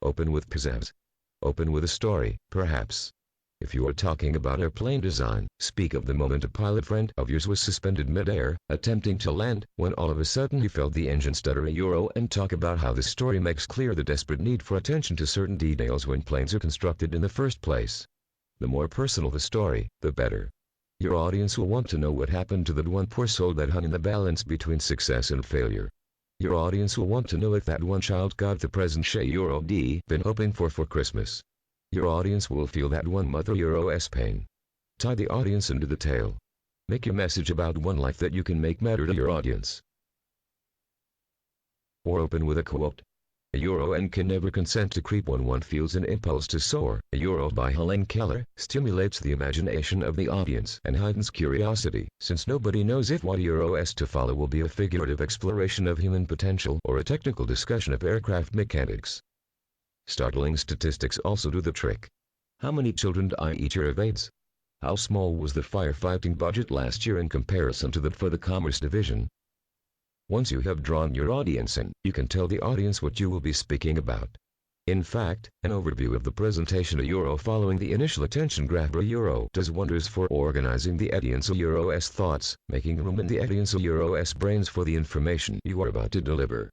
Open with pizzazz. Open with a story, perhaps. If you are talking about airplane design, speak of the moment a pilot friend of yours was suspended mid-air, attempting to land, when all of a sudden he felt the engine stutter and talk about how the story makes clear the desperate need for attention to certain details when planes are constructed in the first place. The more personal the story, the better. Your audience will want to know what happened to that one poor soul that hung in the balance between success and failure. Your audience will want to know if that one child got the present she been hoping for Christmas. Your audience will feel that one mother's pain. Tie the audience into the tale. Make your message about one life that you can make matter to your audience. Or open with a quote. And can never consent to creep when one feels an impulse to soar. By Helen Keller, stimulates the imagination of the audience and heightens curiosity, since nobody knows if what to follow will be a figurative exploration of human potential or a technical discussion of aircraft mechanics. Startling statistics also do the trick. How many children die each year of AIDS? How small was the firefighting budget last year in comparison to that for the Commerce Division? Once you have drawn your audience in, you can tell the audience what you will be speaking about. In fact, an overview of the presentation following the initial attention grabber does wonders for organizing the audience's thoughts, making room in the audience's brains for the information you are about to deliver.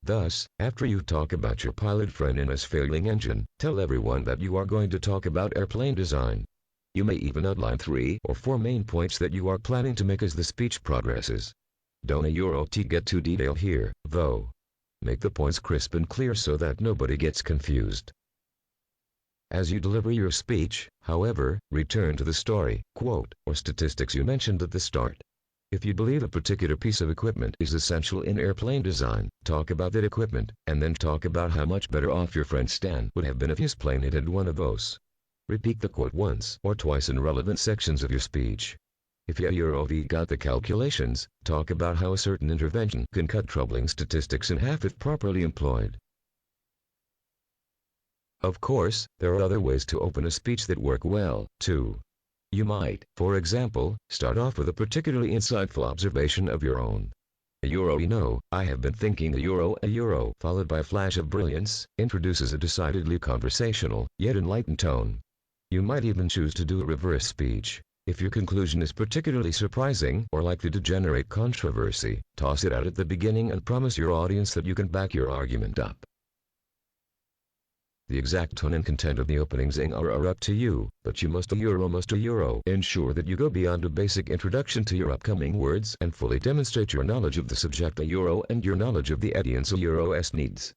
Thus, after you talk about your pilot friend and his failing engine, tell everyone that you are going to talk about airplane design. You may even outline 3 or 4 main points that you are planning to make as the speech progresses. Don't get too detailed here, though. Make the points crisp and clear so that nobody gets confused. As you deliver your speech, however, return to the story, quote, or statistics you mentioned at the start. If you believe a particular piece of equipment is essential in airplane design, talk about that equipment, and then talk about how much better off your friend Stan would have been if his plane had one of those. Repeat the quote once or twice in relevant sections of your speech. If you got the calculations, talk about how a certain intervention can cut troubling statistics in half if properly employed. Of course, there are other ways to open a speech that work well, too. You might, for example, start off with a particularly insightful observation of your own. I have been thinking followed by a flash of brilliance, introduces a decidedly conversational, yet enlightened tone. You might even choose to do a reverse speech. If your conclusion is particularly surprising or likely to generate controversy, toss it out at the beginning and promise your audience that you can back your argument up. The exact tone and content of the opening zing are up to you, but you must ensure that you go beyond a basic introduction to your upcoming words and fully demonstrate your knowledge of the subject and your knowledge of the audience's needs.